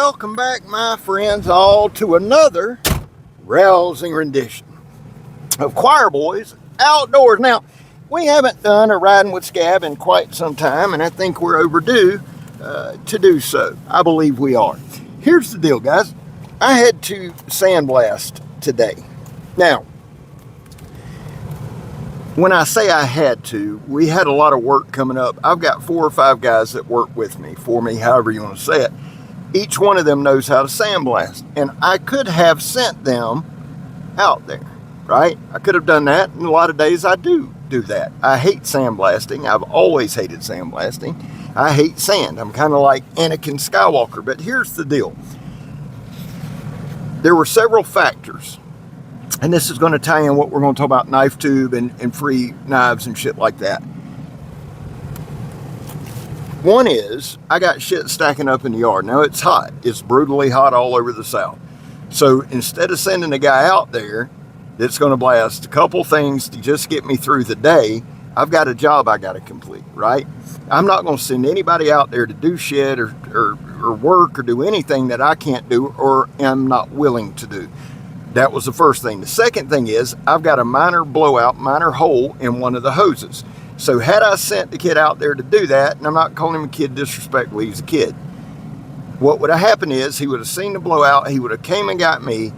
Welcome back, my friends, all to another rousing rendition of Choir Boys Outdoors. Now, we haven't done a riding with scab in quite some time, and I think we're overdue to do so. I believe we are. Here's the deal, guys. I had to sandblast today. Now, when I say I had to, we had a lot of work coming up. I've got 4 or 5 guys that work with me, for me, however you want to say it. Each one of them knows how to sandblast, and I could have sent them out there, right? I could have done that, and a lot of days I do that. I hate sandblasting. I've always hated sandblasting. I hate sand. I'm kind of like Anakin Skywalker, but here's the deal. There were several factors, and this is going to tie in what we're going to talk about, Knifetube and free knives and shit like that. One is, I got shit stacking up in the yard. Now, it's hot. It's brutally hot all over the South. So instead of sending a guy out there that's going to blast a couple things to just get me through the day, I've got a job I got to complete, right? I'm not going to send anybody out there to do shit or work or do anything that I can't do or am not willing to do. That was the first thing. The second thing is, I've got a minor blowout, minor hole in one of the hoses. So had I sent the kid out there to do that, and I'm not calling him a kid disrespectfully, he's a kid. What would have happened is he would have seen the blowout, he would have came and got me.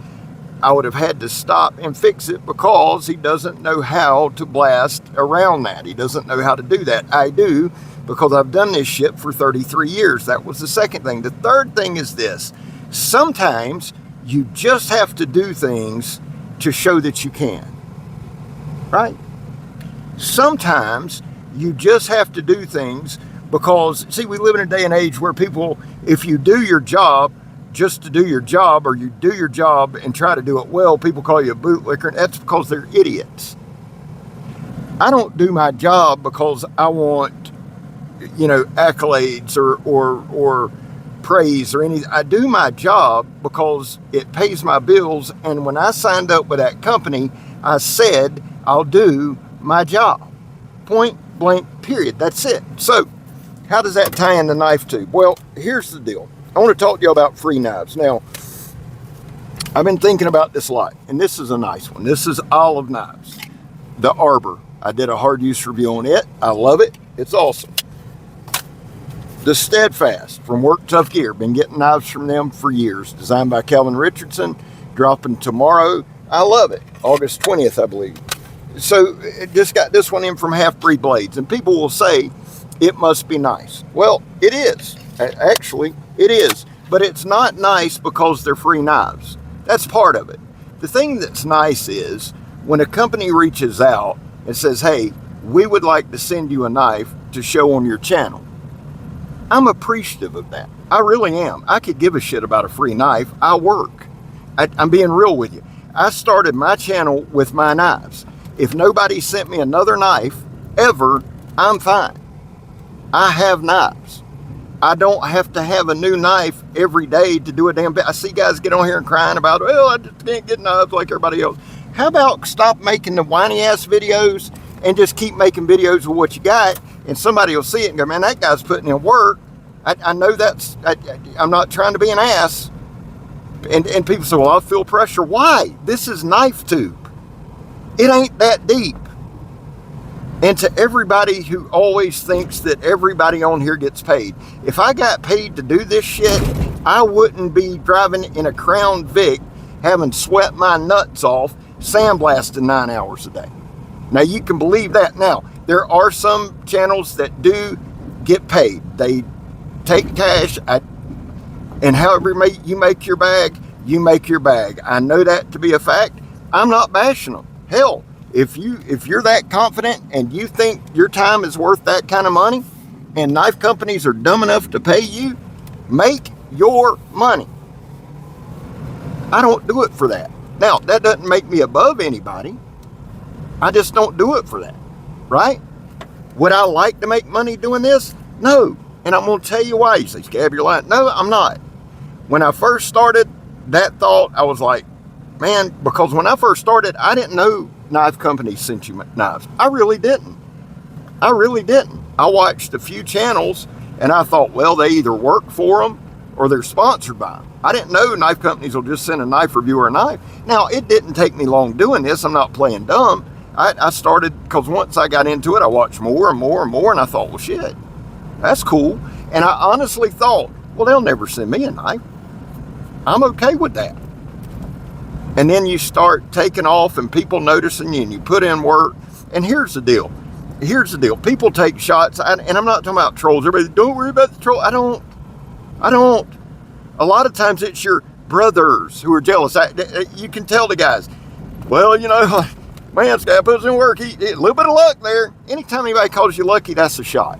I would have had to stop and fix it because he doesn't know how to blast around that. He doesn't know how to do that. I do, because I've done this shit for 33 years. That was the second thing. The third thing is this. Sometimes you just have to do things to show that you can, right? Sometimes you just have to do things because, see, we live in a day and age where people, if you do your job just to do your job, or you do your job and try to do it well, people call you a bootlicker, and that's because they're idiots. I don't do my job because I want, accolades or praise or anything. I do my job because it pays my bills, and when I signed up with that company, I said I'll do my job. Point blank, period. That's it. So, how does that tie into Knifetube? Well, here's the deal. I want to talk to you about free knives. Now, I've been thinking about this a lot, and this is a nice one. This is Olive Knives, the Arbor. I did a hard use review on it. I love it. It's awesome. The Steadfast from Work Tough Gear. Been getting knives from them for years. Designed by Calvin Richardson. Dropping tomorrow. I love it. August 20th, I believe. So, just got this one in from Half Breed Blades. And people will say, it must be nice. Well, it is. Actually, it is. But it's not nice because they're free knives. That's part of it. The thing that's nice is, when a company reaches out and says, hey, we would like to send you a knife to show on your channel. I'm appreciative of that. I really am. I could give a shit about a free knife. I work. I'm being real with you. I started my channel with my knives. If nobody sent me another knife ever, I'm fine. I have knives. I don't have to have a new knife every day to do a damn bit. I see guys get on here and crying about, well, I just can't get knives like everybody else. How about stop making the whiny ass videos and just keep making videos with what you got, and somebody will see it and go, man, that guy's putting in work. I know I'm not trying to be an ass. And people say, well, I feel pressure. Why? This is Knifetube. It ain't that deep. And to everybody who always thinks that everybody on here gets paid, if I got paid to do this shit, I wouldn't be driving in a Crown Vic, having sweat my nuts off, sandblasting 9 hours a day. Now, you can believe that. Now, there are some channels that do get paid. They take cash, and however you make your bag, you make your bag. I know that to be a fact. I'm not bashing them. Hell, if you're that confident and you think your time is worth that kind of money, and knife companies are dumb enough to pay you, make your money. I don't do it for that. Now, that doesn't make me above anybody. I just don't do it for that, right? Would I like to make money doing this? No. And I'm going to tell you why. You say, Scab, you're lying. No, I'm not. When I first started that thought, I was like, man, because when I first started, I didn't know knife companies sent you knives. I really didn't. I watched a few channels and I thought, well, they either work for them or they're sponsored by them. I didn't know knife companies will just send a knife reviewer a knife. Now, it didn't take me long doing this. I'm not playing dumb. I started, because once I got into it, I watched more and more and more, and I thought, well, shit, that's cool. And I honestly thought, well, they'll never send me a knife. I'm okay with that. And then you start taking off and people noticing you, and you put in work. And here's the deal. People take shots, and I'm not talking about trolls. Everybody, don't worry about the troll. I don't. A lot of times it's your brothers who are jealous. You can tell the guys, well, you know, man, this guy puts in work. A little bit of luck there. Anytime anybody calls you lucky, that's a shot.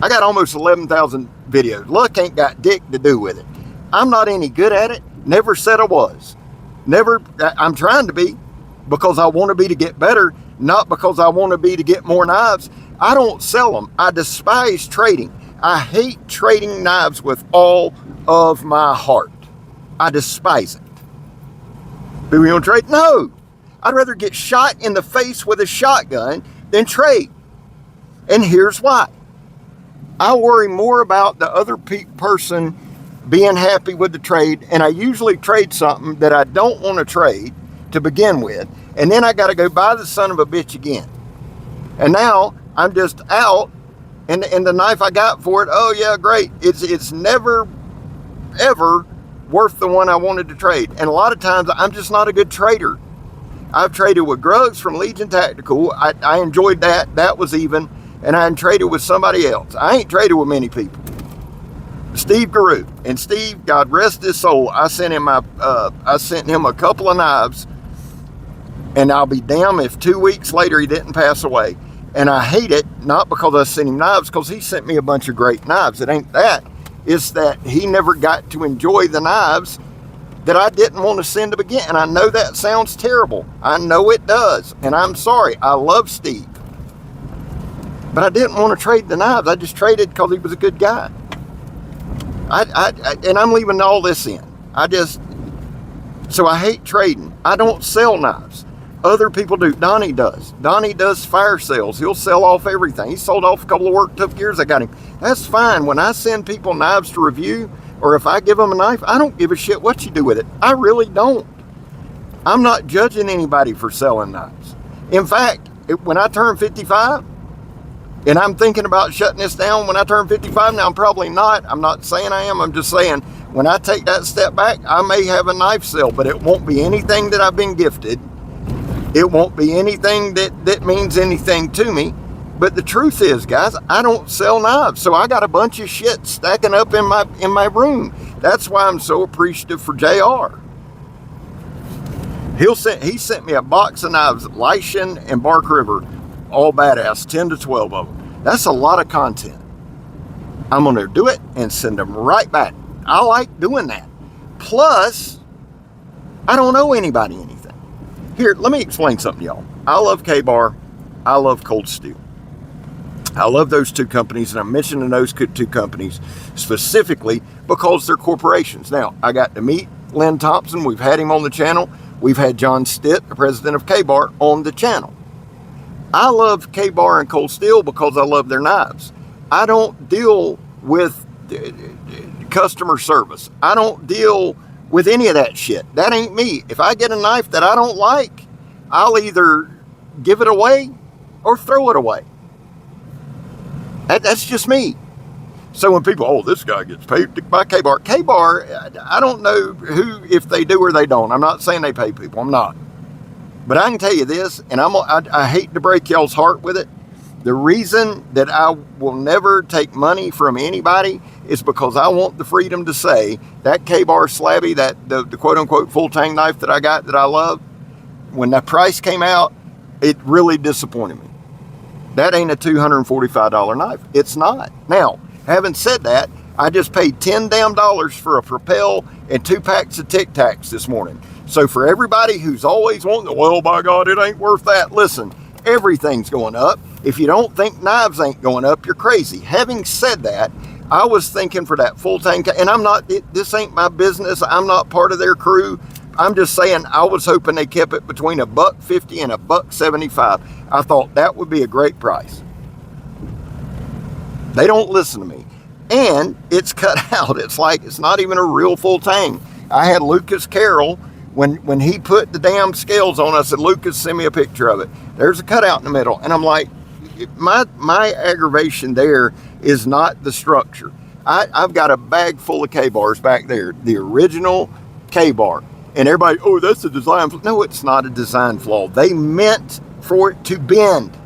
I got almost 11,000 videos. Luck ain't got dick to do with it. I'm not any good at it. Never said I was. Never. I'm trying to be, because I want to be to get better, not because I want to be to get more knives. I don't sell them. I despise trading. I hate trading knives with all of my heart. I despise it. Do we want to trade? No. I'd rather get shot in the face with a shotgun than trade. And here's why. I worry more about the other person being happy with the trade, and I usually trade something that I don't want to trade to begin with, and then I got to go buy the son of a bitch again. And now I'm just out, and the knife I got for it, oh yeah, great. It's never, ever worth the one I wanted to trade. And a lot of times I'm just not a good trader. I've traded with Grugs from Legion Tactical. I enjoyed that. That was even. And I traded with somebody else. I ain't traded with many people. Steve Guru. And Steve, God rest his soul, I sent him a couple of knives, and I'll be damned if 2 weeks later he didn't pass away. And I hate it, not because I sent him knives, because he sent me a bunch of great knives. It ain't that. It's that he never got to enjoy the knives that I didn't want to send to begin. And I know that sounds terrible. I know it does. And I'm sorry. I love Steve. But I didn't want to trade the knives. I just traded because he was a good guy. And I'm leaving all this in. So I hate trading. I don't sell knives. Other people do. Donnie does. Donnie does fire sales. He'll sell off everything. He sold off a couple of work took years. I got him. That's fine. When I send people knives to review, or if I give them a knife, I don't give a shit what you do with it. I really don't. I'm not judging anybody for selling knives. In fact, when I turn 55, and I'm thinking about shutting this down when I turn 55, now I'm probably not. I'm not saying I am. I'm just saying when I take that step back, I may have a knife sale, but it won't be anything that I've been gifted. It won't be anything that means anything to me. But the truth is, guys, I don't sell knives. So I got a bunch of shit stacking up in my room. That's why I'm so appreciative for JR. He sent me a box of knives, Lycian and Bark River, all badass, 10 to 12 of them. That's a lot of content. I'm going to do it and send them right back. I like doing that. Plus, I don't owe anybody anything. Here, let me explain something, y'all. I love K-Bar. I love Cold Steel. I love those two companies, and I'm mentioning those two companies specifically because they're corporations. Now, I got to meet Lynn Thompson. We've had him on the channel. We've had John Stitt, the president of K-Bar, on the channel. I love K-Bar and Cold Steel because I love their knives. I don't deal with customer service. I don't deal with any of that shit. That ain't me. If I get a knife that I don't like, I'll either give it away or throw it away. That's just me. So when people, oh, this guy gets paid by K-Bar. K-Bar, I don't know who, if they do or they don't. I'm not saying they pay people. I'm not. But I can tell you this, and I hate to break y'all's heart with it. The reason that I will never take money from anybody is because I want the freedom to say that K-Bar Slabby, that the quote-unquote full-tang knife that I got that I love, when the price came out, it really disappointed me. That ain't a $245 knife. It's not. Now, having said that, I just paid $10 damn for a Propel and 2 packs of Tic Tacs this morning. So for everybody who's always wanting, well, by God, it ain't worth that. Listen, everything's going up. If you don't think knives ain't going up, you're crazy. Having said that, I was thinking for that full-tang, and I'm not, this ain't my business. I'm not part of their crew. I'm just saying I was hoping they kept it between $150 and $175. I thought that would be a great price. They don't listen to me. And it's cut out. It's like, it's not even a real full tang. I had Lucas Carroll, when he put the damn scales on, I said, Lucas, send me a picture of it. There's a cutout in the middle. And I'm like, my aggravation there is not the structure. I've got a bag full of K-bars back there, the original K-bar. And everybody, oh, that's a design flaw. No, it's not a design flaw. They meant for it to bend.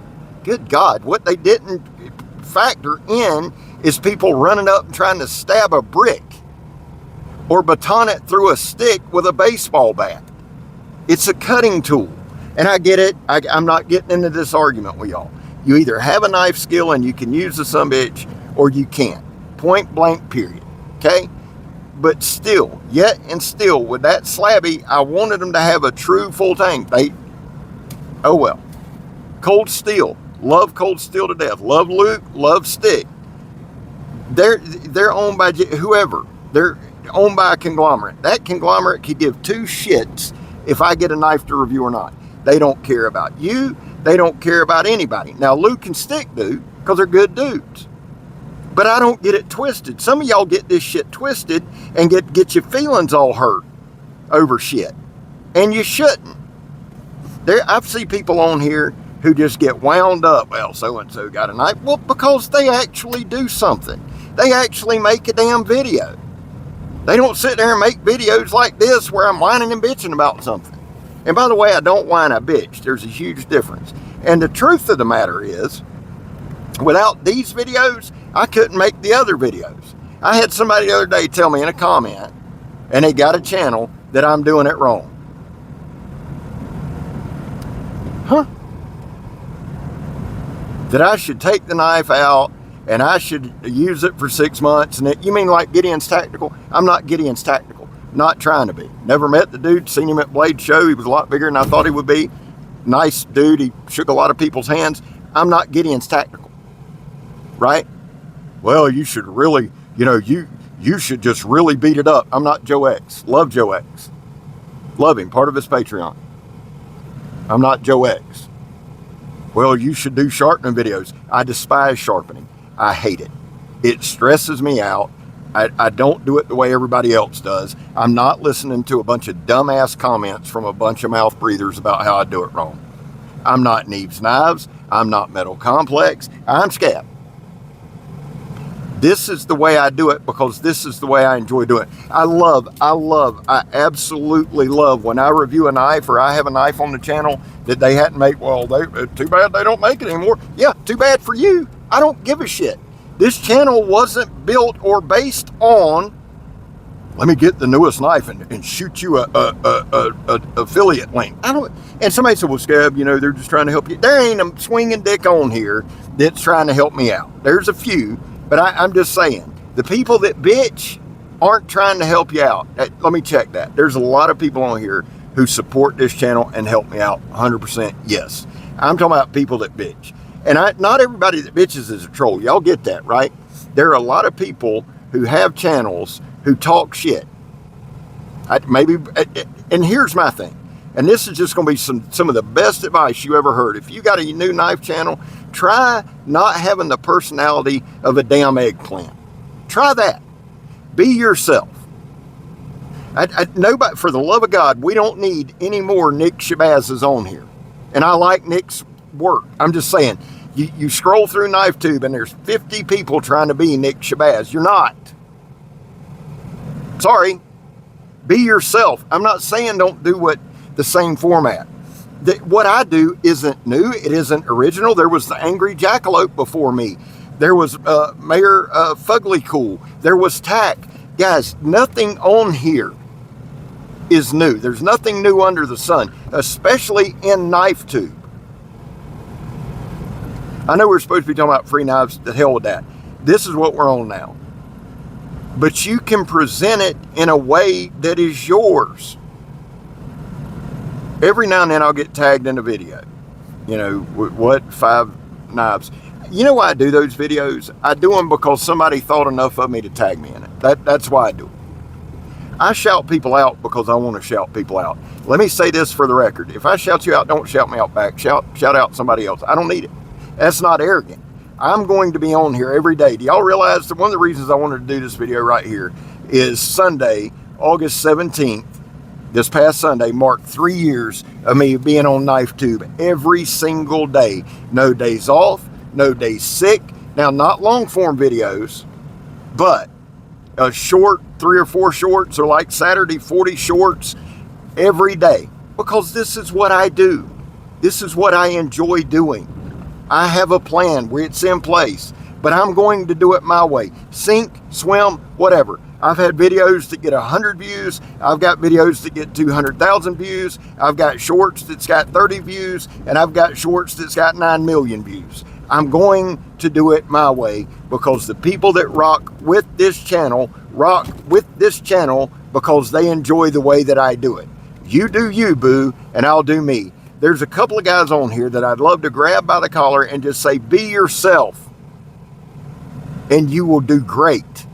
Good God, what they didn't factor in is people running up and trying to stab a brick or baton it through a stick with a baseball bat. It's a cutting tool. And I get it. I'm not getting into this argument with y'all. You either have a knife skill and you can use the sumbitch, or you can't. Point blank, period. Okay? But still, yet and still, with that slabby, I wanted them to have a true full tang. Oh well. Cold Steel. Love Cold Steel to death. Love Luke. Love Stick. They're owned by whoever. They're owned by a conglomerate. That conglomerate could give two shits if I get a knife to review or not. They don't care about you. They don't care about anybody. Now, Luke and Stick do, because they're good dudes. But I don't get it twisted. Some of y'all get this shit twisted and get your feelings all hurt over shit. And you shouldn't. I've seen people on here who just get wound up. Well, so-and-so got a knife. Well, because they actually do something. They actually make a damn video. They don't sit there and make videos like this where I'm whining and bitching about something. And by the way, I don't whine, I bitch. There's a huge difference. And the truth of the matter is, without these videos, I couldn't make the other videos. I had somebody the other day tell me in a comment, and they got a channel, that I'm doing it wrong. Huh? That I should take the knife out and I should use it for 6 months. And you mean like Gideon's Tactical? I'm not Gideon's Tactical. Not trying to be. Never met the dude. Seen him at Blade Show. He was a lot bigger than I thought he would be. Nice dude. He shook a lot of people's hands. I'm not Gideon's Tactical. Right? Well, you should really, you should just really beat it up. I'm not Joe X. Love Joe X. Love him. Part of his Patreon. I'm not Joe X. Well, you should do sharpening videos. I despise sharpening. I hate it. It stresses me out. I don't do it the way everybody else does. I'm not listening to a bunch of dumbass comments from a bunch of mouth breathers about how I do it wrong. I'm not Neves Knives. I'm not Metal Complex. I'm Scab. This is the way I do it because this is the way I enjoy doing it. I absolutely love when I review a knife or I have a knife on the channel that they hadn't made. Well, too bad they don't make it anymore. Yeah, too bad for you. I don't give a shit. This channel wasn't built or based on, let me get the newest knife and shoot you a affiliate link. And somebody said, well, Scab, they're just trying to help you. There ain't a swinging dick on here that's trying to help me out. There's a few, but I'm just saying, the people that bitch aren't trying to help you out. Let me check that. There's a lot of people on here who support this channel and help me out 100%. Yes. I'm talking about people that bitch. And not everybody that bitches is a troll. Y'all get that, right? There are a lot of people who have channels who talk shit. And here's my thing. And this is just going to be some of the best advice you ever heard. If you got a new knife channel, try not having the personality of a damn eggplant. Try that. Be yourself. Nobody, for the love of God, we don't need any more Nick Shabazz on here. And I like Nick's work. I'm just saying, you scroll through Knifetube and there's 50 people trying to be Nick Shabazz. You're not. Sorry. Be yourself. I'm not saying don't do the same format. What I do isn't new. It isn't original. There was the Angry Jackalope before me. There was Mayor Fugly Cool. There was Tack. Guys, nothing on here is new. There's nothing new under the sun, especially in Knifetube. I know we're supposed to be talking about free knives. The hell with that. This is what we're on now. But you can present it in a way that is yours. Every now and then I'll get tagged in a video. What 5 knives. You know why I do those videos? I do them because somebody thought enough of me to tag me in it. That's why I do it. I shout people out because I want to shout people out. Let me say this for the record. If I shout you out, don't shout me out back. Shout out somebody else. I don't need it. That's not arrogant. I'm going to be on here every day. Do y'all realize that one of the reasons I wanted to do this video right here is Sunday, August 17th, this past Sunday, marked 3 years of me being on Knifetube every single day. No days off, no days sick. Now, not long form videos, but a short, 3 or 4 shorts, or like Saturday, 40 shorts every day. Because this is what I do. This is what I enjoy doing. I have a plan where it's in place, but I'm going to do it my way. Sink, swim, whatever. I've had videos that get 100 views. I've got videos that get 200,000 views. I've got shorts that's got 30 views, and I've got shorts that's got 9 million views. I'm going to do it my way because the people that rock with this channel because they enjoy the way that I do it. You do you, boo, and I'll do me. There's a couple of guys on here that I'd love to grab by the collar and just say, be yourself, and you will do great.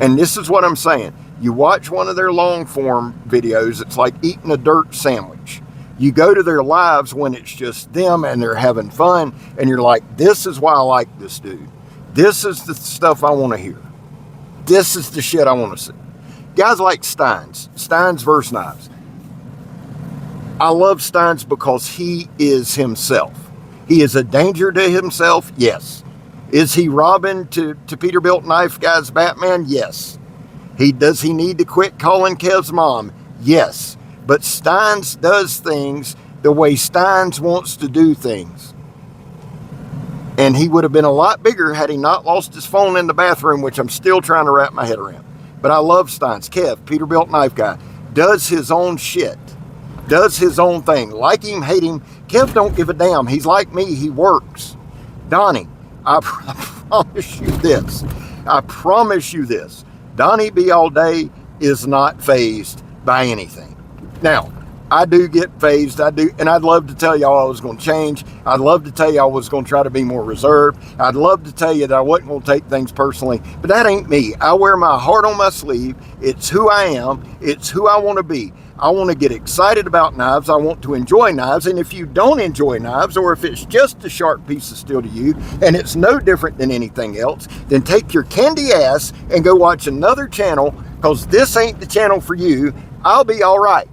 And this is what I'm saying. You watch one of their long form videos, it's like eating a dirt sandwich. You go to their lives when it's just them and they're having fun, and you're like, this is why I like this dude. This is the stuff I want to hear. This is the shit I want to see. Guys like Steins versus Knives. I love Steins because he is himself. He is a danger to himself, yes. Is he Robin to Peterbilt Knife Guy's Batman? Yes. Does he need to quit calling Kev's mom? Yes. But Steins does things the way Steins wants to do things. And he would have been a lot bigger had he not lost his phone in the bathroom, which I'm still trying to wrap my head around. But I love Steins. Kev, Peterbilt Knife Guy, does his own shit. Does his own thing. Like him, hate him. Kev don't give a damn. He's like me. He works. Donnie, I promise you this. I promise you this. Donnie B all day is not fazed by anything. Now, I do get fazed. I do, and I'd love to tell y'all I was going to change. I'd love to tell you I was going to try to be more reserved. I'd love to tell you that I wasn't going to take things personally, but that ain't me. I wear my heart on my sleeve. It's who I am. It's who I want to be. I want to get excited about knives. I want to enjoy knives. And if you don't enjoy knives, or if it's just a sharp piece of steel to you, and it's no different than anything else, then take your candy ass and go watch another channel, because this ain't the channel for you. I'll be all right.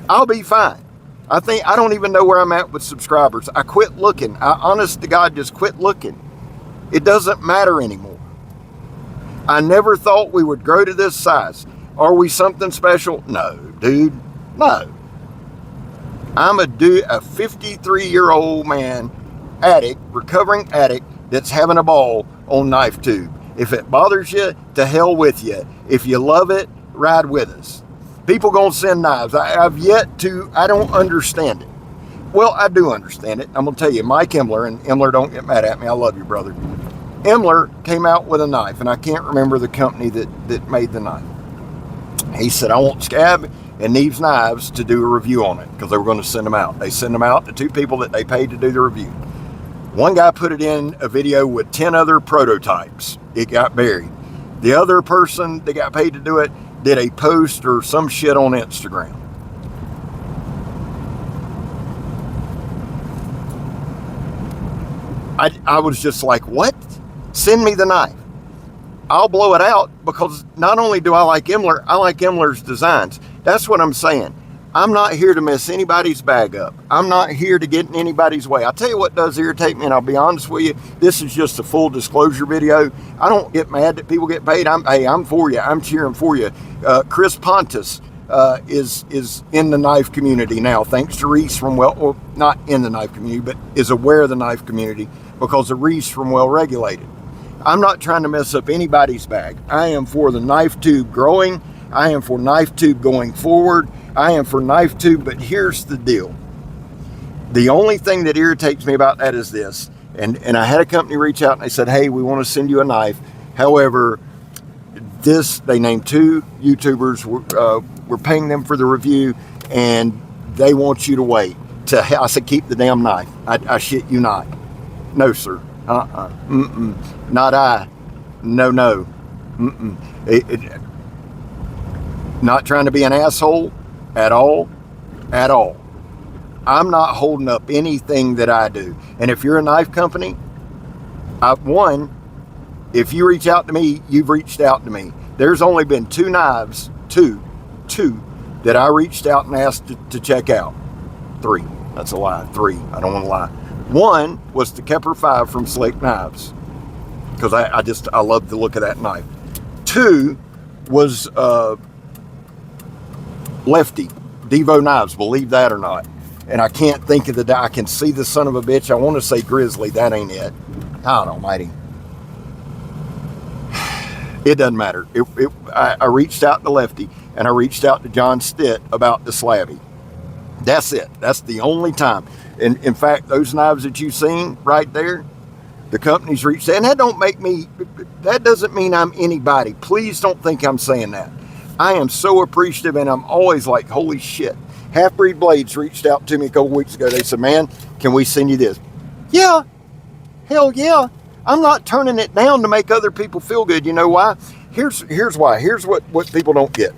I'll be fine. I don't even know where I'm at with subscribers. I quit looking. I honest to God just quit looking. It doesn't matter anymore. I never thought we would grow to this size. Are we something special? No, dude. No. I'm a 53-year-old man, addict, recovering addict, that's having a ball on Knifetube. If it bothers you, to hell with you. If you love it, ride with us. People gonna send knives. I don't understand it. Well, I do understand it. I'm gonna tell you, Mike Emler, and Emler, don't get mad at me. I love you, brother. Emler came out with a knife, and I can't remember the company that made the knife. He said, I want Scab and Neves Knives to do a review on it, because they were going to send them out. They send them out to 2 people that they paid to do the review. One guy put it in a video with 10 other prototypes. It got buried. The other person that got paid to do it did a post or some shit on Instagram. I was just like, what? Send me the knife. I'll blow it out, because not only do I like Emler, I like Emler's designs. That's what I'm saying. I'm not here to mess anybody's bag up. I'm not here to get in anybody's way. I'll tell you what does irritate me, and I'll be honest with you. This is just a full disclosure video. I don't get mad that people get paid. I'm for you. I'm cheering for you. Chris Pontus is in the knife community now, thanks to Reese from well, not in the knife community, but is aware of the knife community because of Reese from Well Regulated. I'm not trying to mess up anybody's bag. I am for the Knifetube growing. I am for Knifetube going forward. I am for Knifetube, but here's the deal. The only thing that irritates me about that is this, and I had a company reach out and they said, hey, we want to send you a knife. However, they named 2 YouTubers. We're paying them for the review, and they want you to wait. I said, keep the damn knife. I shit you not. No, sir. Not I. No. Not trying to be an asshole at all. I'm not holding up anything that I do. And if you're a knife company, if you reach out to me, you've reached out to me. There's only been two knives, two, that I reached out and asked to check out. 3. That's a lie. 3. I don't want to lie. 1 was the Kepler 5 from Slick Knives, because I love the look of that knife. 2 was Lefty, Devo Knives, believe that or not. And I can't think of I can see the son of a bitch. I want to say Grizzly. That ain't it. God almighty. It doesn't matter. I reached out to Lefty, and I reached out to John Stitt about the Slabby. That's it. That's the only time. And in fact, those knives that you've seen right there, the company's reached out. And that doesn't mean I'm anybody. Please don't think I'm saying that. I am so appreciative, and I'm always like, holy shit. Half Breed Blades reached out to me a couple weeks ago. They said, man, can we send you this? Yeah. Hell yeah. I'm not turning it down to make other people feel good. You know why? Here's why. Here's what people don't get.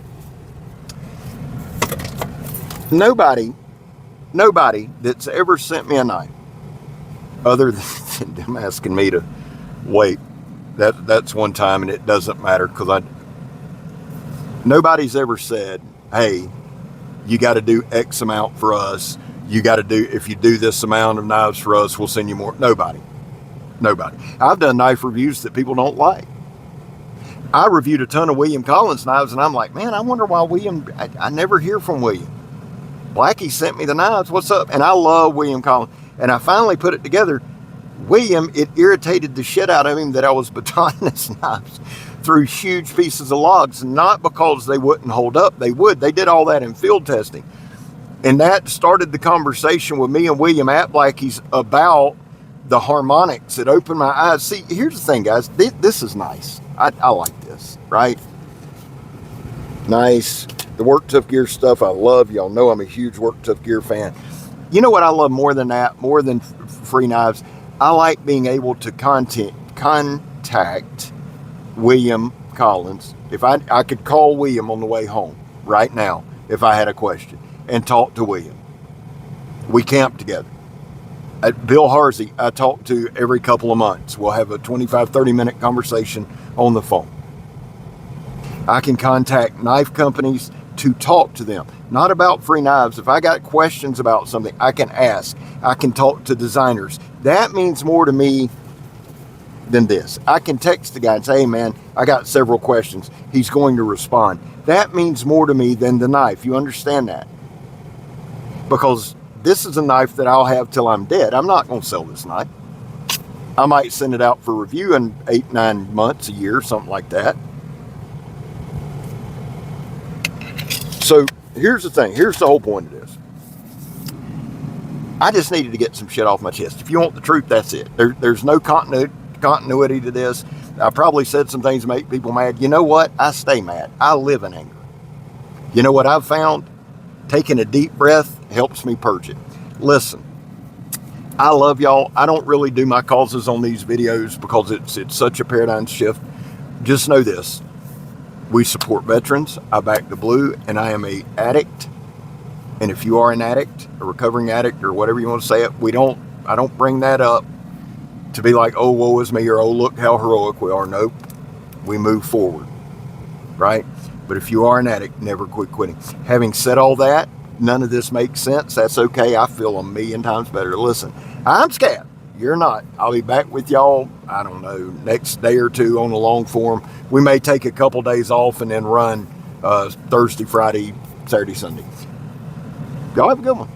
Nobody that's ever sent me a knife, other than them asking me to wait, that's one time, and it doesn't matter, because nobody's ever said, hey, you got to do X amount for us. If you do this amount of knives for us, we'll send you more. Nobody. I've done knife reviews that people don't like. I reviewed a ton of William Collins knives, and I'm like, man, I wonder why I never hear from William. Blackie sent me the knives. What's up? And I love William Collins. And I finally put it together. William, it irritated the shit out of him that I was batoning his knives through huge pieces of logs, not because they wouldn't hold up. They would. They did all that in field testing. And that started the conversation with me and William at Blackie's about the harmonics. It opened my eyes. See, here's the thing, guys. This is nice. I like this, right? Nice. The Work Tough Gear stuff I love. Y'all know I'm a huge Work Tough Gear fan. You know what I love more than that, more than free knives? I like being able to contact William Collins. If I could call William on the way home right now if I had a question and talk to William. We camp together. At Bill Harsey, I talk to every couple of months. We'll have a 25, 30-minute conversation on the phone. I can contact knife companies to talk to them. Not about free knives. If I got questions about something, I can ask. I can talk to designers. That means more to me than this. I can text the guy and say, hey man, I got several questions. He's going to respond. That means more to me than the knife. You understand that? Because this is a knife that I'll have till I'm dead. I'm not going to sell this knife. I might send it out for review in 8, 9 months, a year, something like that. So here's the thing. Here's the whole point of this. I just needed to get some shit off my chest. If you want the truth, that's it. There's no continuity to this. I probably said some things to make people mad. You know what? I stay mad. I live in anger. You know what I've found? Taking a deep breath helps me purge it. Listen, I love y'all. I don't really do my causes on these videos because it's such a paradigm shift. Just know this. We support veterans. I back the blue, and I am an addict. And if you are an addict, a recovering addict, or whatever you want to say it, I don't bring that up to be like, oh, woe is me, or oh, look how heroic we are. Nope. We move forward, right? But if you are an addict, never quit quitting. Having said all that, none of this makes sense. That's okay. I feel 1,000,000 times better. Listen, I'm Scab. You're not. I'll be back with y'all, I don't know, next day or two on the long form. We may take a couple days off and then run Thursday, Friday, Saturday, Sunday. Y'all have a good one.